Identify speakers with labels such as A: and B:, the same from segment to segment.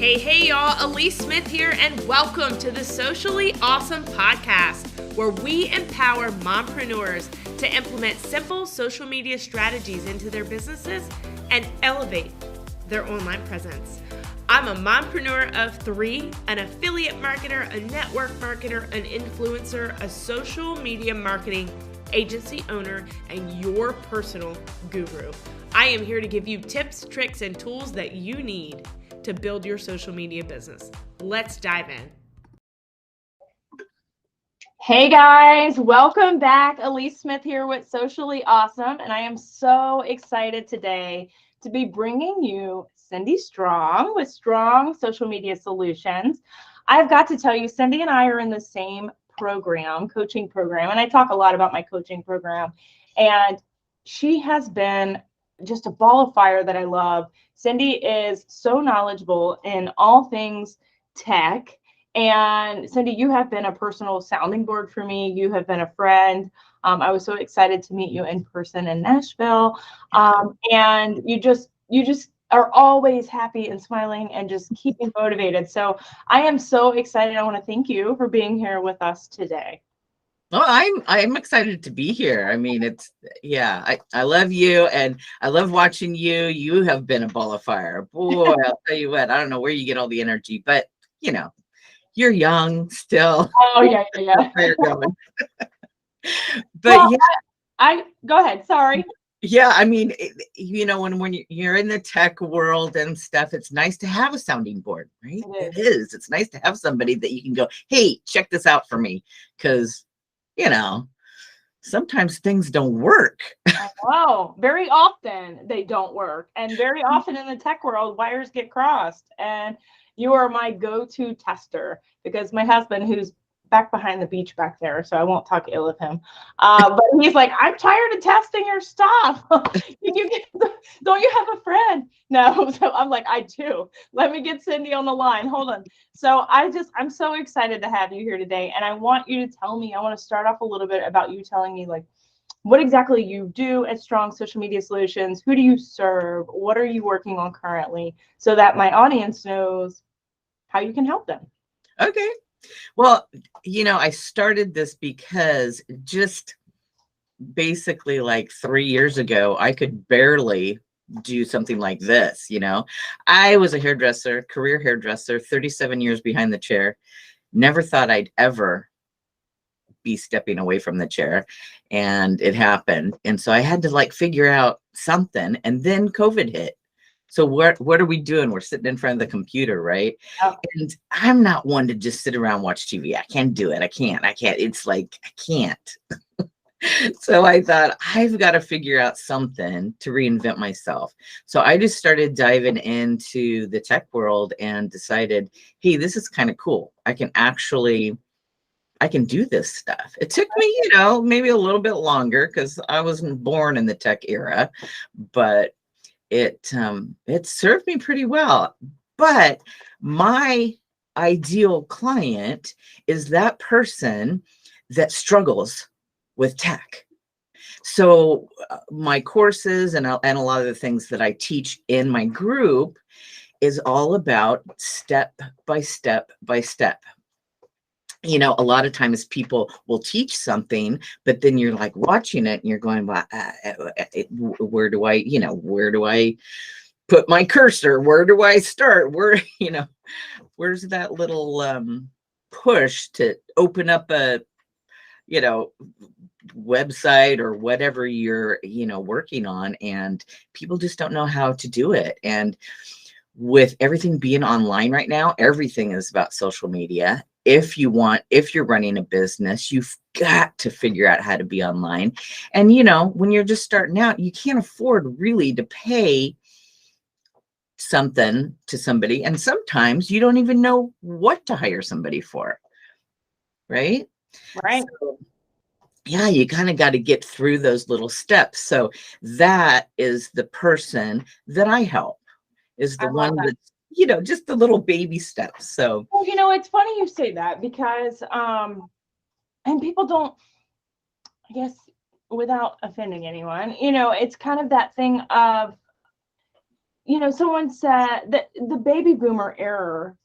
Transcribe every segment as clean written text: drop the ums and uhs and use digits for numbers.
A: Hey, y'all, Alyece Smith here, and welcome to the Socially Awesome podcast, where we empower mompreneurs to implement simple social media strategies into their businesses and elevate their online presence. I'm a mompreneur of three, an affiliate marketer, a network marketer, an influencer, a social media marketing agency owner, and your personal guru. I am here to give you tips, tricks, and tools that you need to build your social media business. Let's dive in. Hey guys, welcome back. Alyece Smith here with Socially Awesome, and I am so excited today to be bringing you Cindy Strong with Strong Social Media Solutions. I've got to tell you, Cindy and I are in the same coaching program, and I talk a lot about my coaching program, and she has been just a ball of fire that I love. Cindy is so knowledgeable in all things tech. And Cindy, you have been a personal sounding board for me. You have been a friend. I was so excited to meet you in person in Nashville. And you just are always happy and smiling and just keep me motivated. So I am so excited. I want to thank you for being here with us today.
B: Well, I'm excited to be here. I mean, I love you and I love watching you. You have been a ball of fire. Boy, I'll tell you what, I don't know where you get all the energy, but you know, you're young still.
A: Oh, yeah.
B: Where you're going. But
A: well, I go ahead. Sorry.
B: Yeah, I mean, when you're in the tech world and stuff, it's nice to have a sounding board, right? It is. It's nice to have somebody that you can go, hey, check this out for me. Because sometimes things don't work.
A: Wow, very often they don't work. And very often in the tech world, wires get crossed. And you are my go-to tester because my husband, who's back behind the beach back there, so I won't talk ill of him. But he's like, I'm tired of testing your stuff. Don't you have a friend? No. So I'm like, I do. Let me get Cindy on the line. Hold on. So I'm so excited to have you here today. And I want you to tell me, I want to start off a little bit about you telling me like what exactly you do at Strong Social Media Solutions. Who do you serve? What are you working on currently? So that my audience knows how you can help them.
B: Okay. Well, I started this because just basically like 3 years ago, I could barely do something like this. I was a hairdresser, career hairdresser, 37 years behind the chair. Never thought I'd ever be stepping away from the chair, and it happened. And so I had to figure out something, and then COVID hit. So what are we doing? We're sitting in front of the computer, right? Oh. And I'm not one to just sit around, watch TV. I can't do it. I can't. It's like, I can't. So I thought, I've got to figure out something to reinvent myself. So I just started diving into the tech world and decided, hey, this is kind of cool. I can do this stuff. It took me, maybe a little bit longer because I wasn't born in the tech era, but it served me pretty well. But my ideal client is that person that struggles with tech. So my courses and a lot of the things that I teach in my group is all about step by step by step. A lot of times people will teach something, but then you're like watching it and you're going, well, where do I put my cursor? Where do I start? Where's that little push to open up a, website or whatever you're, working on, and people just don't know how to do it. And with everything being online right now, everything is about social media. If you're running a business, you've got to figure out how to be online. And, when you're just starting out, you can't afford really to pay something to somebody. And sometimes you don't even know what to hire somebody for. Right.
A: Right.
B: So, yeah, you kind of got to get through those little steps. So that is the person that I help, is the one that's, just the little baby steps. So,
A: well, it's funny you say that because, and people don't, I guess, without offending anyone, it's kind of that thing of, someone said that the baby boomer era,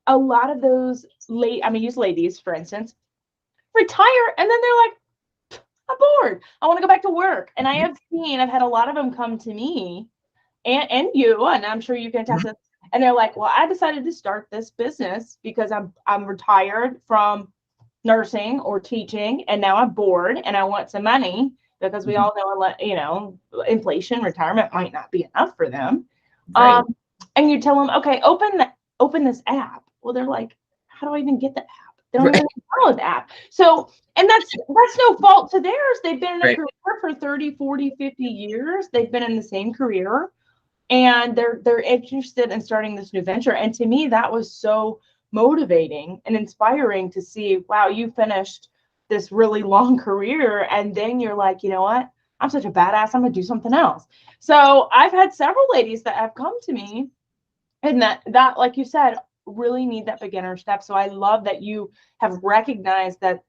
A: a lot of those use ladies, for instance, retire and then they're like, I'm bored. I want to go back to work. And I've had a lot of them come to me and you, and I'm sure you can attest to this. And they're like, well, I decided to start this business because I'm retired from nursing or teaching, and now I'm bored and I want some money, because we all know, inflation, retirement might not be enough for them.
B: Right.
A: And you tell them, okay, open this app. Well, they're like, how do I even get the app? They don't even download the app. So, and that's no fault to theirs. They've been in a career for 30, 40, 50 years. They've been in the same career, and they're interested in starting this new venture. And to me, that was so motivating and inspiring to see, wow, you finished this really long career, and then you're like, you know what? I'm such a badass. I'm gonna do something else. So I've had several ladies that have come to me, and that like you said, really need that beginner step. So I love that you have recognized that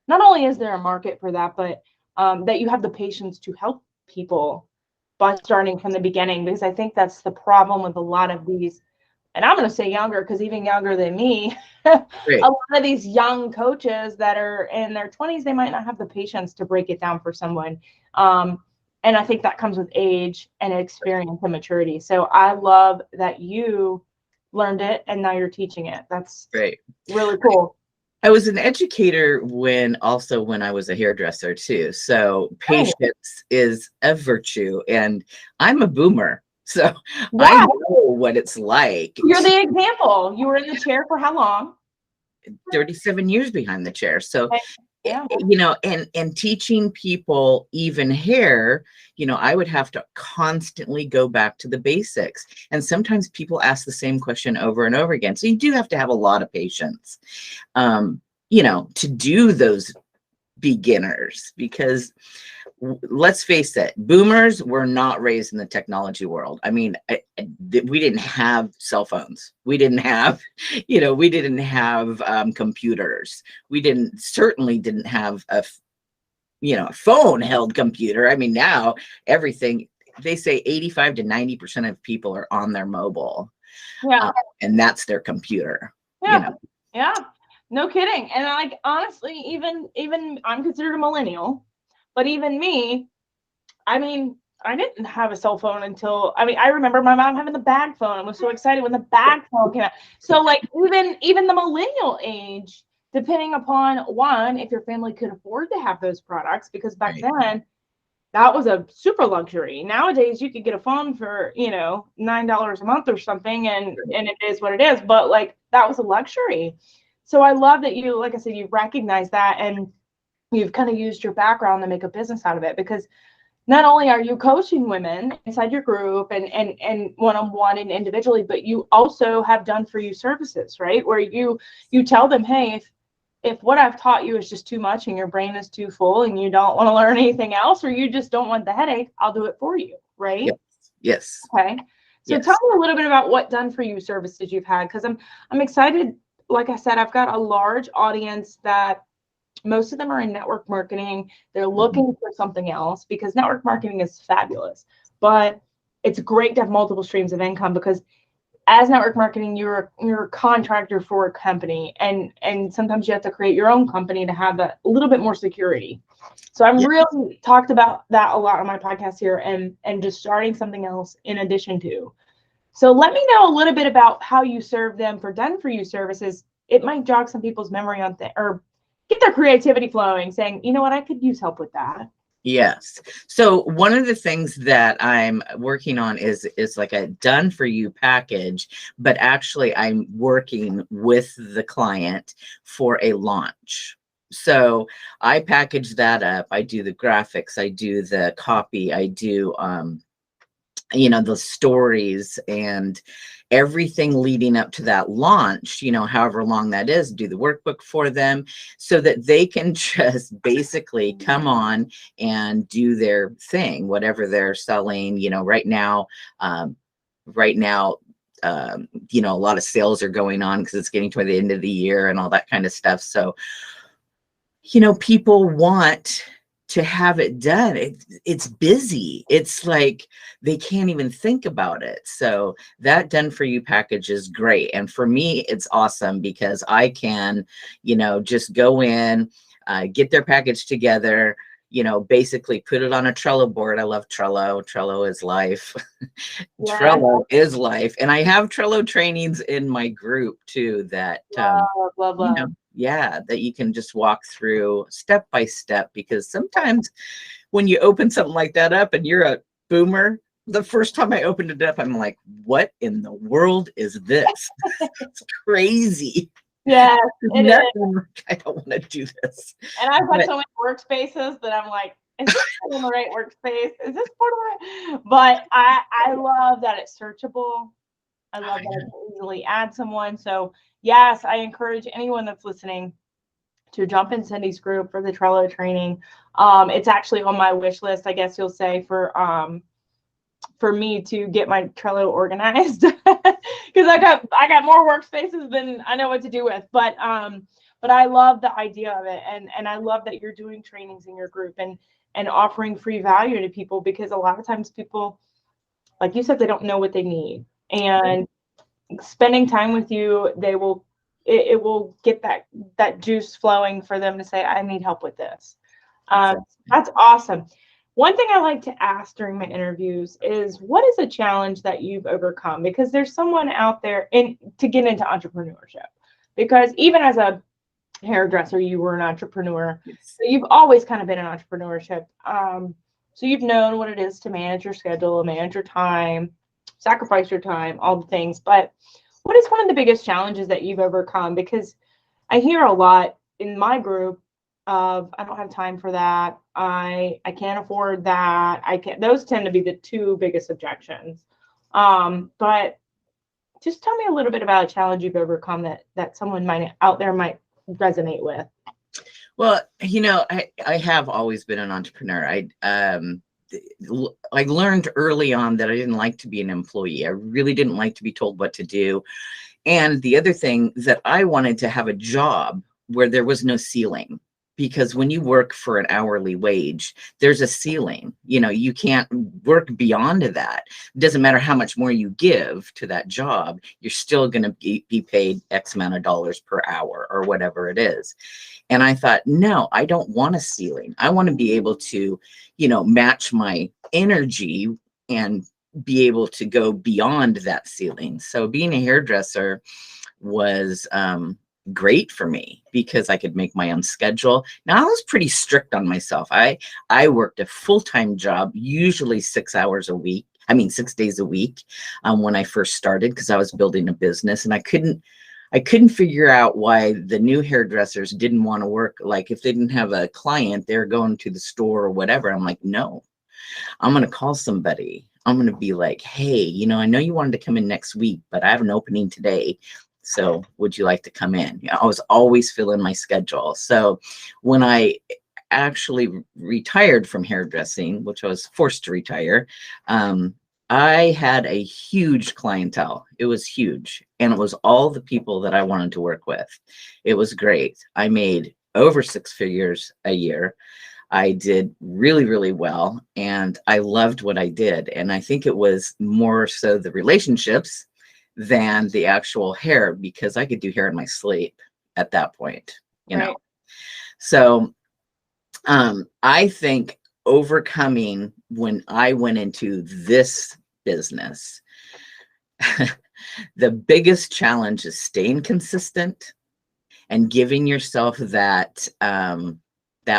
A: not only is there a market for that, but that you have the patience to help people by starting from the beginning, because I think that's the problem with a lot of these, and I'm going to say younger, because even younger than me, a lot of these young coaches that are in their 20s, they might not have the patience to break it down for someone. And I think that comes with age and experience and maturity. So I love that you learned it and now you're teaching it. That's really cool.
B: I was an educator when I was a hairdresser too. So patience is a virtue, and I'm a boomer. So I know what it's like.
A: You're the example. You were in the chair for how long?
B: 37 years behind the chair. So, and teaching people even hair, I would have to constantly go back to the basics. And sometimes people ask the same question over and over again. So you do have to have a lot of patience, to do those beginners, because let's face it, boomers were not raised in the technology world. I mean, we didn't have cell phones. We didn't have, computers. We certainly didn't have a phone held computer. I mean, now everything, they say 85 to 90% of people are on their mobile. And that's their computer.
A: Yeah. No kidding. And like, honestly, even I'm considered a millennial, but even me, I mean, I didn't have a cell phone until, I remember my mom having the bag phone. I was so excited when the bag phone came out. So like, even the millennial age, depending upon if your family could afford to have those products, because back then that was a super luxury. Nowadays you could get a phone for, $9 a month or something, and it is what it is. But like, that was a luxury. So I love that you, like I said, you recognize that, and you've kind of used your background to make a business out of it, because not only are you coaching women inside your group and one-on-one and individually, but you also have done for you services, right? Where you tell them, hey, if what I've taught you is just too much and your brain is too full and you don't want to learn anything else, or you just don't want the headache, I'll do it for you, right?
B: Yes.
A: Okay. So tell me a little bit about what done for you services you've had, because I'm excited. Like I said, I've got a large audience that most of them are in network marketing. They're looking for something else, because network marketing is fabulous, but it's great to have multiple streams of income, because as network marketing, you're a contractor for a company, and sometimes you have to create your own company to have a little bit more security. So I'm really talked about that a lot on my podcast here, and just starting something else in addition to. So let me know a little bit about how you serve them for done for you services. It might jog some people's memory on or get their creativity flowing, saying, you know what, I could use help with that.
B: Yes. So one of the things that I'm working on is like a done for you package, but actually I'm working with the client for a launch. So I package that up. I do the graphics, I do the copy, I do, the stories and everything leading up to that launch, however long that is, do the workbook for them so that they can just basically come on and do their thing, whatever they're selling. Right now, a lot of sales are going on because it's getting toward the end of the year and all that kind of stuff. So, people want to have it done, it's busy. It's like they can't even think about it. So that done for you package is great. And for me, it's awesome because I can, just go in, get their package together, basically put it on a Trello board. I love Trello. Trello is life.
A: Yeah.
B: Trello is life. And I have Trello trainings in my group too that,
A: Love.
B: yeah, that you can just walk through step by step, because sometimes when you open something like that up and you're a boomer, the first time I opened it up, I'm like, what in the world is this? It's crazy.
A: Yeah, it is.
B: I don't want to do this.
A: And I've got so many workspaces that I'm like, is this in the right workspace? Is this part of it? But I love that it's searchable. I love that I can easily add someone. So yes, I encourage anyone that's listening to jump in Cindy's group for the Trello training. It's actually on my wish list, I guess you'll say, for me to get my Trello organized, because I got more workspaces than I know what to do with. But I love the idea of it, and I love that you're doing trainings in your group and offering free value to people, because a lot of times people, like you said, they don't know what they need, and spending time with you, it will get that juice flowing for them to say, I need help with this. That's awesome. One thing I like to ask during my interviews is, what is a challenge that you've overcome? Because there's someone out there to get into entrepreneurship, because even as a hairdresser, you were an entrepreneur. So you've always kind of been in entrepreneurship. So you've known what it is to manage your schedule, manage your time, sacrifice your time, all the things. But what is one of the biggest challenges that you've overcome? Because I hear a lot in my group of, I don't have time for that. I can't afford that. Those tend to be the two biggest objections. But just tell me a little bit about a challenge you've overcome that someone out there might resonate with.
B: Well, I have always been an entrepreneur. I learned early on that I didn't like to be an employee. I really didn't like to be told what to do. And the other thing, that I wanted to have a job where there was no ceiling, because when you work for an hourly wage, there's a ceiling. You can't work beyond that. It doesn't matter how much more you give to that job, you're still going to be paid X amount of dollars per hour or whatever it is. And I thought, no, I don't want a ceiling. I want to be able to, match my energy and be able to go beyond that ceiling. So being a hairdresser was great for me, because I could make my own schedule. Now, I was pretty strict on myself. I worked a full-time job, usually 6 hours a week. 6 days a week when I first started, because I was building a business, and I couldn't figure out why the new hairdressers didn't want to work. Like, if they didn't have a client, they're going to the store or whatever. I'm like, no, I'm going to call somebody. I'm going to be like, hey, I know you wanted to come in next week, but I have an opening today. So would you like to come in? I was always filling my schedule. So when I actually retired from hairdressing, which I was forced to retire, I had a huge clientele. It was huge. And it was all the people that I wanted to work with. It was great. I made over 6 figures a year. I did really, really well. And I loved what I did. And I think it was more so the relationships than the actual hair, because I could do hair in my sleep at that point,
A: Right.
B: So I think overcoming, when I went into this business, the biggest challenge is staying consistent and giving yourself that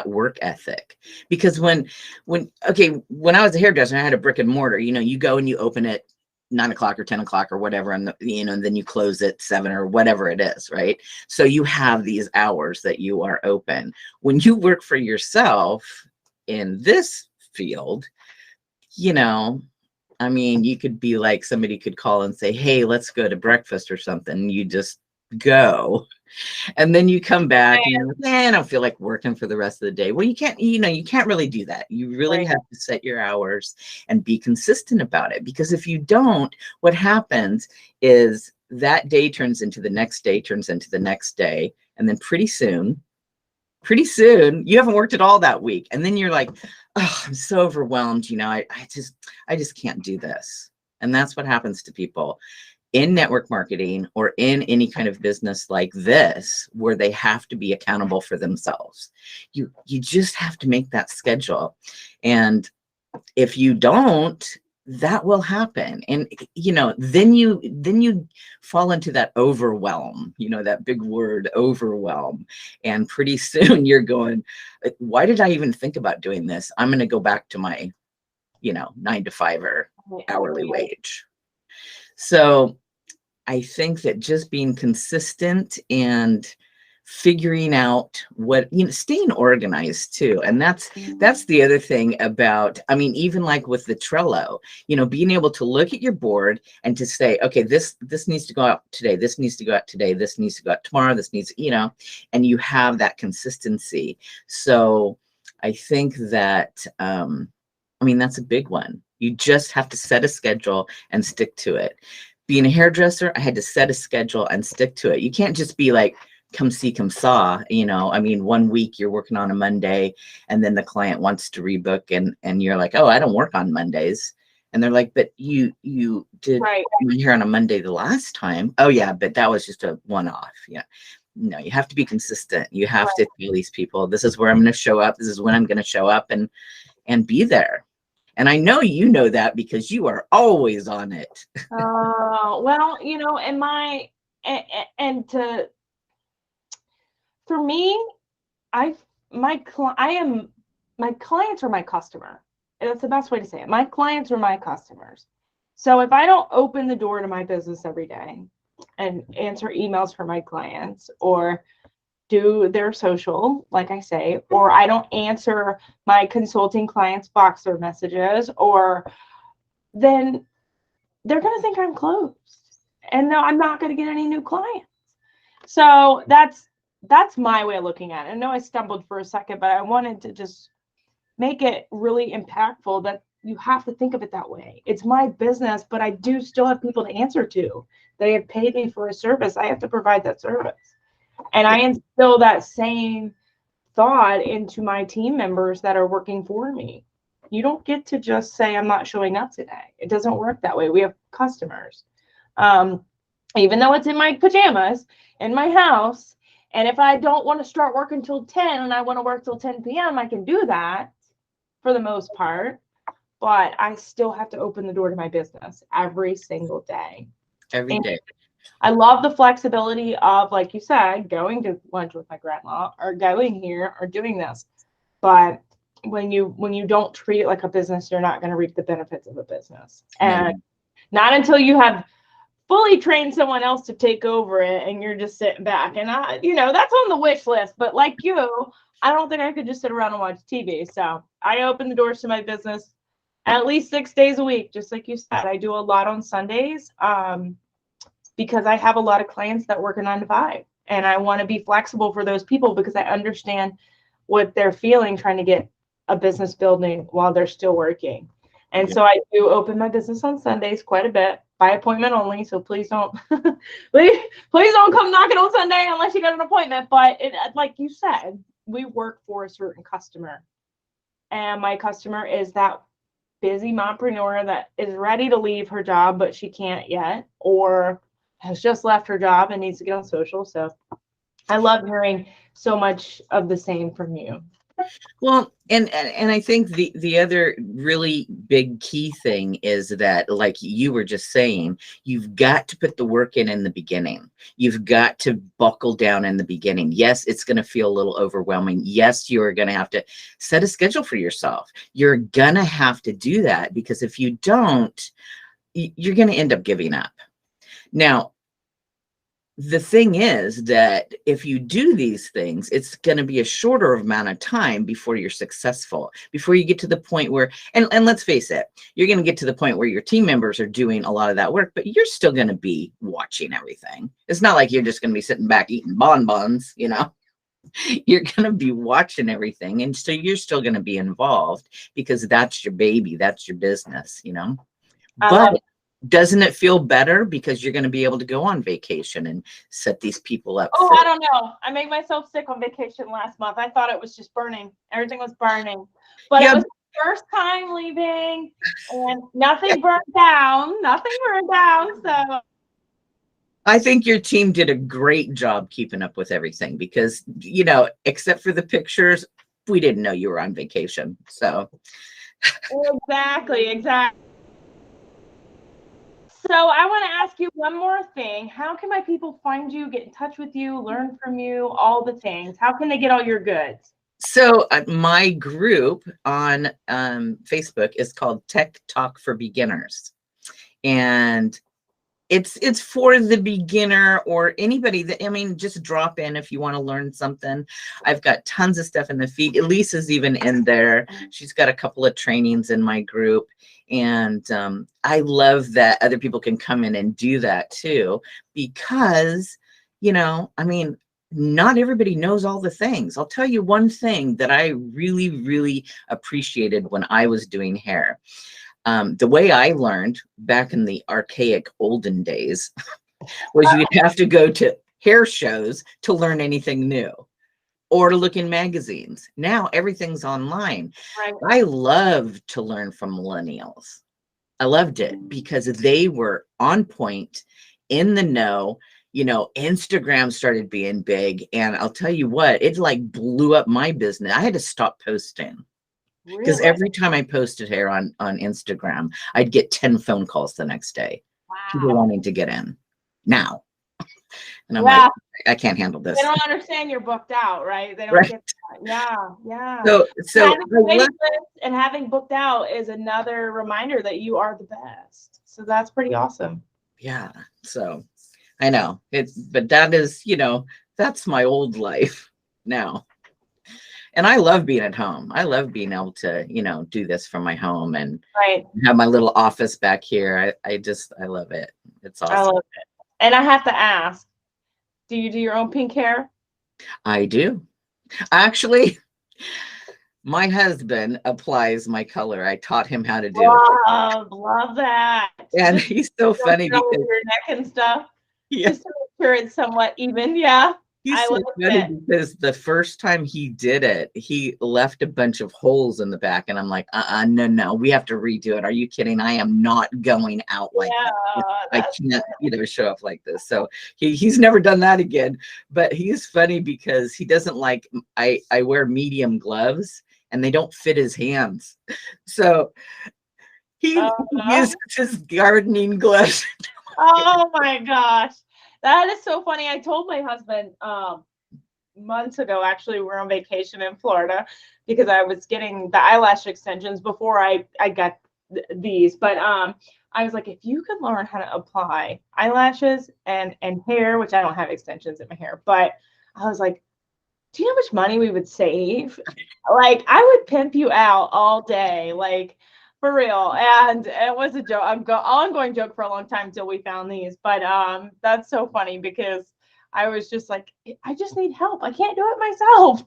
B: work ethic. Because when I was a hairdresser, I had a brick and mortar. You go and you open it 9 o'clock or 10 o'clock or whatever, and and then you close at 7 or whatever it is, right? So you have these hours that you are open. When you work for yourself in this field, you could be like, somebody could call and say, hey, let's go to breakfast or something. You just go. And then you come back and you're like, I don't feel like working for the rest of the day. Well, you can't really do that. You really have to set your hours and be consistent about it. Because if you don't, what happens is that day turns into the next day, turns into the next day. And then pretty soon pretty soon you haven't worked at all that week. And then you're like, oh, I'm so overwhelmed. You know, I just can't do this. And that's what happens to people in network marketing or in any kind of business like this, where they have to be accountable for themselves. You just have to make that schedule. And if you don't, that will happen. And, you know, then you fall into that overwhelm, you know, that big word, overwhelm. And pretty soon you're going, why did I even think about doing this? I'm going to go back to my, you know, 9 to 5 or hourly wage. So I think that just being consistent and figuring out what, you know, staying organized too. And that's the other thing about, I mean, even like with the Trello, you know, being able to look at your board and to say, okay, this needs to go out today, this needs to go out today, this needs to go out tomorrow, this needs, you know, and you have that consistency. So I think that, I mean, that's a big one. You just have to set a schedule and stick to it. Being a hairdresser, I had to set a schedule and stick to it. You can't just be like, come see, come saw, you know. I mean, one week you're working on a Monday and then the client wants to rebook and you're like, oh, I don't work on Mondays. And they're like, but you did my hair on a Monday the last time. Oh yeah, but that was just a one-off. Yeah. No, you have to be consistent. You have to tell these people, this is where I'm going to show up. This is when I'm going to show up and be there. And I know you know that because you are always on it.
A: Well, you know, for me, my clients are my customer. That's the best way to say it. My clients are my customers. So if I don't open the door to my business every day and answer emails for my clients or do their social, like I say, or I don't answer my consulting clients' Boxer messages, then they're going to think I'm closed. And no, I'm not going to get any new clients. So that's my way of looking at it. I know I stumbled for a second, but I wanted to just make it really impactful that you have to think of it that way. It's my business, but I do still have people to answer to. They have paid me for a service. I have to provide that service. And I instill that same thought into my team members that are working for me. You don't get to just say, I'm not showing up today. It doesn't work that way. We have customers. Even though it's in my pajamas in my house, and if I don't want to start working till 10 and I want to work till 10 p.m., I can do that for the most part. But I still have to open the door to my business every single day.
B: Every day.
A: I love the flexibility of, like you said, going to lunch with my grandma or going here or doing this. But when you don't treat it like a business, you're not going to reap the benefits of a business. And not until you have fully trained someone else to take over it and you're just sitting back. And that's on the wish list. But like you, I don't think I could just sit around and watch TV. So I open the doors to my business at least 6 days a week, just like you said. I do a lot on Sundays. Because I have a lot of clients that work a 9 to 5, and I want to be flexible for those people because I understand what they're feeling trying to get a business building while they're still working. And so I do open my business on Sundays quite a bit, by appointment only. So please don't, please don't come knocking on Sunday unless you got an appointment. But like you said, we work for a certain customer, and my customer is that busy mompreneur that is ready to leave her job, but she can't yet, or has just left her job and needs to get on social. So I love hearing so much of the same from you.
B: Well, and I think the other really big key thing is that, like you were just saying, you've got to put the work in the beginning. You've got to buckle down in the beginning. Yes, it's going to feel a little overwhelming. Yes, you're going to have to set a schedule for yourself. You're going to have to do that, because if you don't, you're going to end up giving up. Now, the thing is that if you do these things, it's going to be a shorter amount of time before you're successful, before you get to the point where, and let's face it, you're going to get to the point where your team members are doing a lot of that work, but you're still going to be watching everything. It's not like you're just going to be sitting back eating bonbons, you know. You're going to be watching everything. And so you're still going to be involved because that's your baby. That's your business, you know. But doesn't it feel better because you're going to be able to go on vacation and set these people up?
A: Oh, I don't know. I made myself sick on vacation last month. I thought it was just burning. Everything was burning. But
B: Yeah,
A: it was the first time leaving and nothing burned down. Nothing burned down. So
B: I think your team did a great job keeping up with everything because, you know, except for the pictures, we didn't know you were on vacation. So
A: exactly. So I want to ask you one more thing. How can my people find you, get in touch with you, learn from you, all the things? How can they get all your goods?
B: So my group on Facebook is called Tech Talk for Beginners, and it's for the beginner or anybody that, I mean, just drop in if you want to learn something. I've got tons of stuff in the feed. Elise is even in there. She's got a couple of trainings in my group, and I love that other people can come in and do that too, because, you know, I mean, not everybody knows all the things. I'll tell you one thing that I really, really appreciated when I was doing hair. The way I learned back in the archaic olden days was you'd have to go to hair shows to learn anything new or to look in magazines. Now everything's online.
A: Right.
B: I love to learn from millennials. I loved it because they were on point, in the know. You know, Instagram started being big, and I'll tell you what, it like blew up my business. I had to stop posting because
A: Really?
B: every time I posted hair on Instagram, I'd get 10 phone calls the next day. People
A: Wow.
B: wanting to get in now. And I'm
A: Yeah.
B: like, I can't handle this.
A: They don't understand you're booked out, right? They don't
B: Right.
A: get that. Yeah, yeah.
B: So
A: Having a waiting list and having booked out is another reminder that you are the best. So that's pretty awesome.
B: yeah. So I know but that is, you know, that's my old life now. And I love being at home. I love being able to, you know, do this from my home and
A: Right.
B: have my little office back here. I love it. It's awesome.
A: I love it. And I have to ask, do you do your own pink hair?
B: I do. Actually, my husband applies my color. I taught him how to do it.
A: Love that.
B: And
A: Just
B: he's so funny
A: over
B: because
A: your neck and stuff.
B: yeah,
A: Just to make sure it's somewhat even. Yeah.
B: he's
A: I
B: so
A: love
B: funny
A: it.
B: because the first time he did it, he left a bunch of holes in the back. And I'm like, no, we have to redo it. Are you kidding? I am not going out like that. I can't, you know, show up like this. So he's never done that again. But he's funny because he doesn't like, I wear medium gloves and they don't fit his hands. So he uses his gardening gloves.
A: Oh my gosh. That is so funny. I told my husband months ago, actually, we're on vacation in Florida because I was getting the eyelash extensions before I got these. But I was like, if you could learn how to apply eyelashes and hair, which I don't have extensions in my hair, but I was like, do you know how much money we would save? Like, I would pimp you out all day, like, for real. And it was a joke, ongoing joke for a long time until we found these. But that's so funny because I was just like, I just need help. I can't do it myself.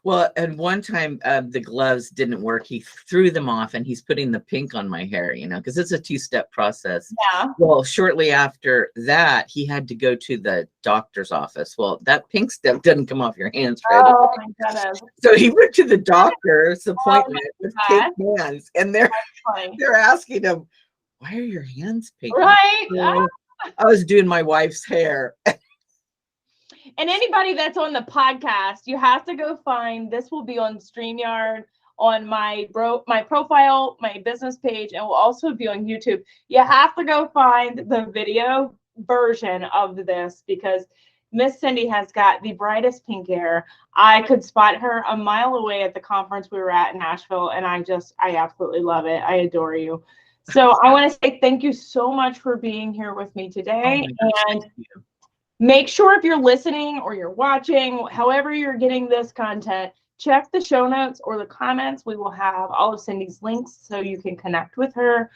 B: Well, and one time the gloves didn't work. He threw them off and he's putting the pink on my hair, you know, because it's a 2-step process.
A: Yeah.
B: Well, shortly after that, he had to go to the doctor's office. Well, that pink stuff doesn't come off your hands, right?
A: Oh my goodness.
B: So he went to the doctor's appointment with pink hands, and they're asking him, why are your hands pink?
A: Right.
B: So I was doing my wife's hair.
A: And anybody that's on the podcast, you have to go find, this will be on StreamYard, on my profile, my business page, and will also be on YouTube. You have to go find the video version of this because Miss Cindy has got the brightest pink hair. I could spot her a mile away at the conference we were at in Nashville, and I absolutely love it. I adore you. So I want to say thank you so much for being here with me today. And make sure if you're listening or you're watching, however you're getting this content, check the show notes or the comments. We will have all of Cindy's links so you can connect with her.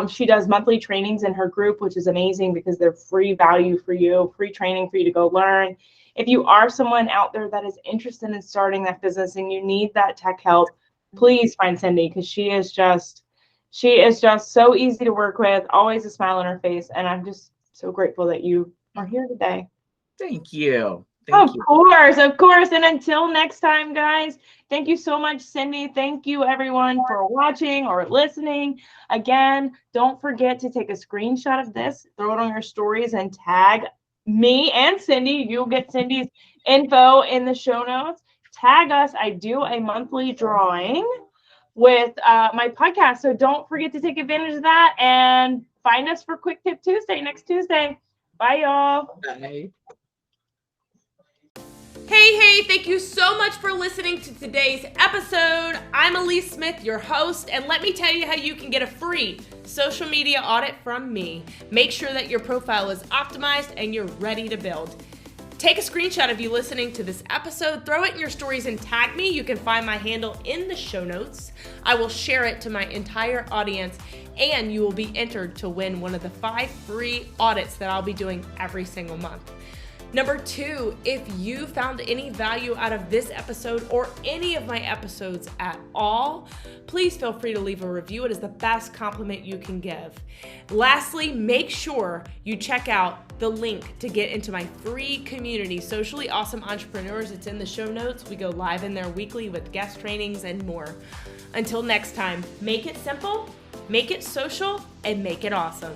A: She does monthly trainings in her group, which is amazing because they're free value for you, free training for you to go learn. If you are someone out there that is interested in starting that business and you need that tech help, please find Cindy because she is just, She is just so easy to work with, always a smile on her face, and I'm just so grateful that you are here today.
B: Thank you. Thank you.
A: Of course. And until next time, guys, thank you so much, Cindy. Thank you, everyone, for watching or listening. Again, don't forget to take a screenshot of this, throw it on your stories, and tag me and Cindy. You'll get Cindy's info in the show notes. Tag us. I do a monthly drawing with my podcast, so don't forget to take advantage of that and find us for Quick Tip Tuesday next Tuesday. Bye, y'all.
B: Bye.
C: Hey, thank you so much for listening to today's episode. I'm Alyece Smith, your host, and let me tell you how you can get a free social media audit from me. Make sure that your profile is optimized and you're ready to build. Take a screenshot of you listening to this episode, throw it in your stories and tag me. You can find my handle in the show notes. I will share it to my entire audience, and you will be entered to win one of the 5 free audits that I'll be doing every single month. Number 2, if you found any value out of this episode or any of my episodes at all, please feel free to leave a review. It is the best compliment you can give. Lastly, make sure you check out the link to get into my free community, Socially Awesome Entrepreneurs. It's in the show notes. We go live in there weekly with guest trainings and more. Until next time, make it simple, make it social, and make it awesome.